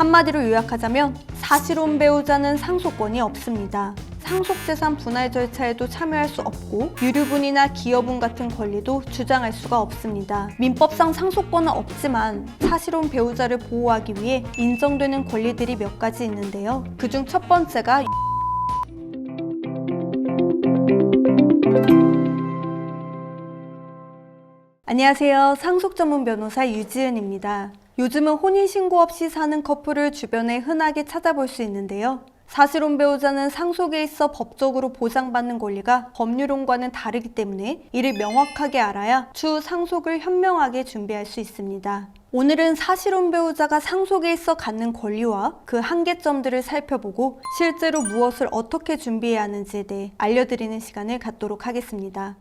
한마디로 요약하자면 사실혼 배우자는 상속권이 없습니다. 상속재산 분할 절차에도 참여할 수 없고 유류분이나 기여분 같은 권리도 주장할 수가 없습니다. 민법상 상속권은 없지만 사실혼 배우자를 보호하기 위해 인정되는 권리들이 몇 가지 있는데요. 그중 첫 번째가 안녕하세요. 상속 전문 변호사 유지은입니다. 요즘은 혼인신고 없이 사는 커플을 주변에 흔하게 찾아볼 수 있는데요. 사실혼 배우자는 상속에 있어 법적으로 보장받는 권리가 법률혼과는 다르기 때문에 이를 명확하게 알아야 추후 상속을 현명하게 준비할 수 있습니다. 오늘은 사실혼 배우자가 상속에 있어 갖는 권리와 그 한계점들을 살펴보고 실제로 무엇을 어떻게 준비해야 하는지에 대해 알려드리는 시간을 갖도록 하겠습니다.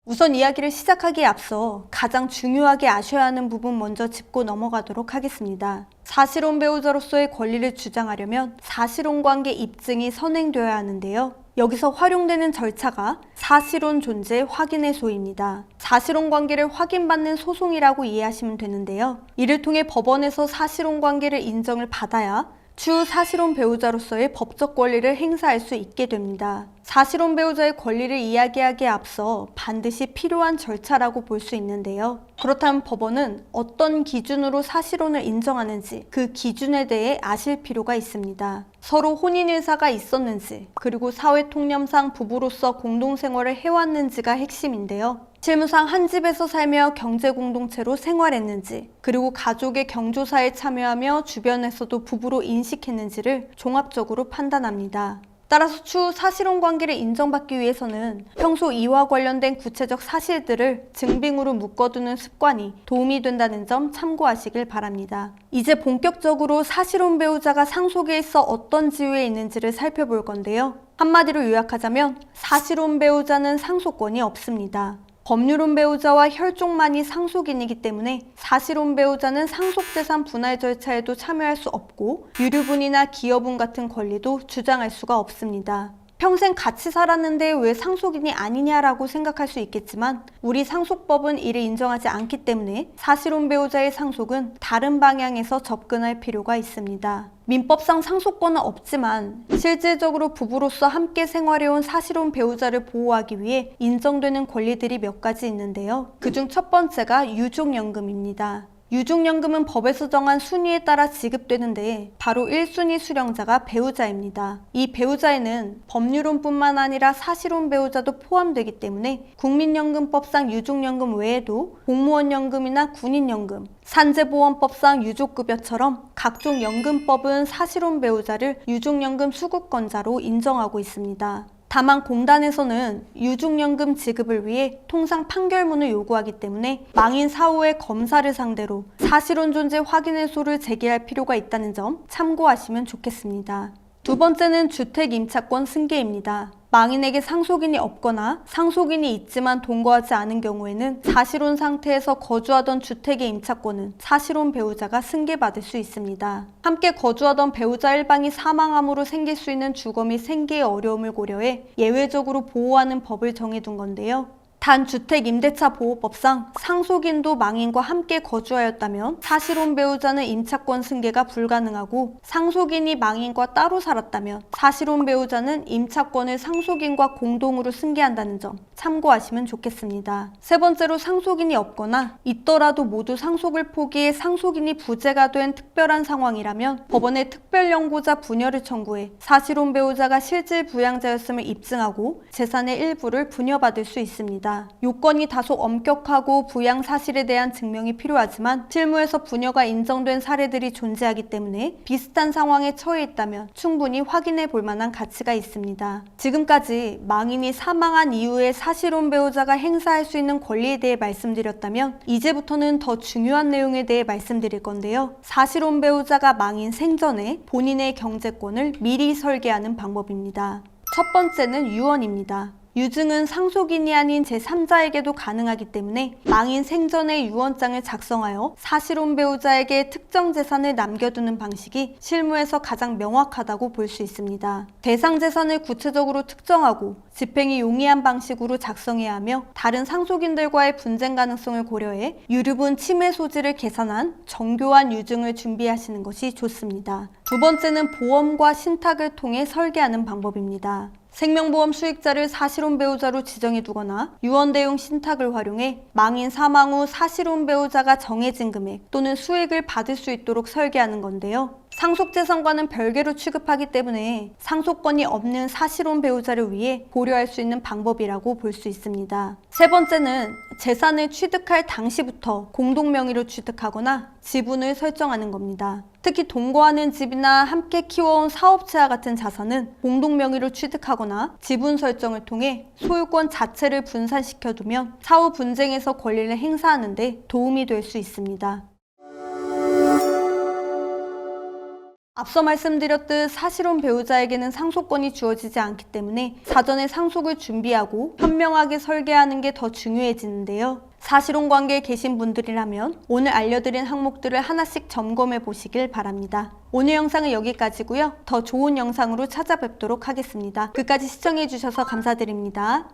우선 이야기를 시작하기에 앞서 가장 중요하게 아셔야 하는 부분 먼저 짚고 넘어가도록 하겠습니다. 사실혼 배우자로서의 권리를 주장하려면 사실혼 관계 입증이 선행되어야 하는데요. 여기서 활용되는 절차가 사실혼 존재 확인의 소입니다. 사실혼 관계를 확인받는 소송이라고 이해하시면 되는데요. 이를 통해 법원에서 사실혼 관계를 인정을 받아야 추후 사실혼 배우자로서의 법적 권리를 행사할 수 있게 됩니다. 사실혼 배우자의 권리를 이야기하기에 앞서 반드시 필요한 절차라고 볼 수 있는데요. 그렇다면 법원은 어떤 기준으로 사실혼을 인정하는지 그 기준에 대해 아실 필요가 있습니다. 서로 혼인 의사가 있었는지, 그리고 사회 통념상 부부로서 공동생활을 해왔는지가 핵심인데요. 실무상 한 집에서 살며 경제 공동체로 생활했는지, 그리고 가족의 경조사에 참여하며 주변에서도 부부로 인식했는지를 종합적으로 판단합니다. 따라서 추후 사실혼 관계를 인정받기 위해서는 평소 이와 관련된 구체적 사실들을 증빙으로 묶어두는 습관이 도움이 된다는 점 참고하시길 바랍니다. 이제 본격적으로 사실혼 배우자가 상속에 있어 어떤 지위에 있는지를 살펴볼 건데요. 한마디로 요약하자면 사실혼 배우자는 상속권이 없습니다. 법률혼 배우자와 혈족만이 상속인이기 때문에 사실혼 배우자는 상속재산 분할 절차에도 참여할 수 없고 유류분이나 기여분 같은 권리도 주장할 수가 없습니다. 평생 같이 살았는데 왜 상속인이 아니냐라고 생각할 수 있겠지만 우리 상속법은 이를 인정하지 않기 때문에 사실혼 배우자의 상속은 다른 방향에서 접근할 필요가 있습니다. 민법상 상속권은 없지만 실질적으로 부부로서 함께 생활해온 사실혼 배우자를 보호하기 위해 인정되는 권리들이 몇 가지 있는데요. 그중 첫 번째가 유족연금입니다. 유족연금은 법에서 정한 순위에 따라 지급되는데 바로 1순위 수령자가 배우자입니다. 이 배우자에는 법률혼뿐만 아니라 사실혼 배우자도 포함되기 때문에 국민연금법상 유족연금 외에도 공무원연금이나 군인연금, 산재보험법상 유족급여처럼 각종 연금법은 사실혼 배우자를 유족연금 수급권자로 인정하고 있습니다. 다만 공단에서는 유족연금 지급을 위해 통상 판결문을 요구하기 때문에 망인 사후의 검사를 상대로 사실혼 존재 확인해소를 제기할 필요가 있다는 점 참고하시면 좋겠습니다. 두 번째는 주택임차권 승계입니다. 망인에게 상속인이 없거나 상속인이 있지만 동거하지 않은 경우에는 사실혼 상태에서 거주하던 주택의 임차권은 사실혼 배우자가 승계받을 수 있습니다. 함께 거주하던 배우자 일방이 사망함으로 생길 수 있는 주거 및 생계의 어려움을 고려해 예외적으로 보호하는 법을 정해둔 건데요. 단주택임대차보호법상 상속인도 망인과 함께 거주하였다면 사실혼 배우자는 임차권 승계가 불가능하고 상속인이 망인과 따로 살았다면 사실혼 배우자는 임차권을 상속인과 공동으로 승계한다는 점 참고하시면 좋겠습니다. 세 번째로 상속인이 없거나 있더라도 모두 상속을 포기해 상속인이 부재가 된 특별한 상황이라면 법원에 특별연고자 분여를 청구해 사실혼 배우자가 실질 부양자였음을 입증하고 재산의 일부를 분여받을 수 있습니다. 요건이 다소 엄격하고 부양 사실에 대한 증명이 필요하지만 실무에서 부녀가 인정된 사례들이 존재하기 때문에 비슷한 상황에 처해 있다면 충분히 확인해 볼 만한 가치가 있습니다. 지금까지 망인이 사망한 이후에 사실혼 배우자가 행사할 수 있는 권리에 대해 말씀드렸다면 이제부터는 더 중요한 내용에 대해 말씀드릴 건데요. 사실혼 배우자가 망인 생전에 본인의 경제권을 미리 설계하는 방법입니다. 첫 번째는 유언입니다. 유증은 상속인이 아닌 제3자에게도 가능하기 때문에 망인 생전에 유언장을 작성하여 사실혼 배우자에게 특정 재산을 남겨두는 방식이 실무에서 가장 명확하다고 볼 수 있습니다. 대상 재산을 구체적으로 특정하고 집행이 용이한 방식으로 작성해야 하며 다른 상속인들과의 분쟁 가능성을 고려해 유류분 침해 소지를 계산한 정교한 유증을 준비하시는 것이 좋습니다. 두 번째는 보험과 신탁을 통해 설계하는 방법입니다. 생명보험 수익자를 사실혼 배우자로 지정해 두거나 유언 대용 신탁을 활용해 망인 사망 후 사실혼 배우자가 정해진 금액 또는 수익을 받을 수 있도록 설계하는 건데요. 상속재산과는 별개로 취급하기 때문에 상속권이 없는 사실혼 배우자를 위해 고려할 수 있는 방법이라고 볼 수 있습니다. 세 번째는 재산을 취득할 당시부터 공동명의로 취득하거나 지분을 설정하는 겁니다. 특히 동거하는 집이나 함께 키워온 사업체와 같은 자산은 공동명의로 취득하거나 지분 설정을 통해 소유권 자체를 분산시켜두면 사후 분쟁에서 권리를 행사하는 데 도움이 될 수 있습니다. 앞서 말씀드렸듯 사실혼 배우자에게는 상속권이 주어지지 않기 때문에 사전에 상속을 준비하고 현명하게 설계하는 게 더 중요해지는데요. 사실혼 관계에 계신 분들이라면 오늘 알려드린 항목들을 하나씩 점검해 보시길 바랍니다. 오늘 영상은 여기까지고요. 더 좋은 영상으로 찾아뵙도록 하겠습니다. 끝까지 시청해 주셔서 감사드립니다.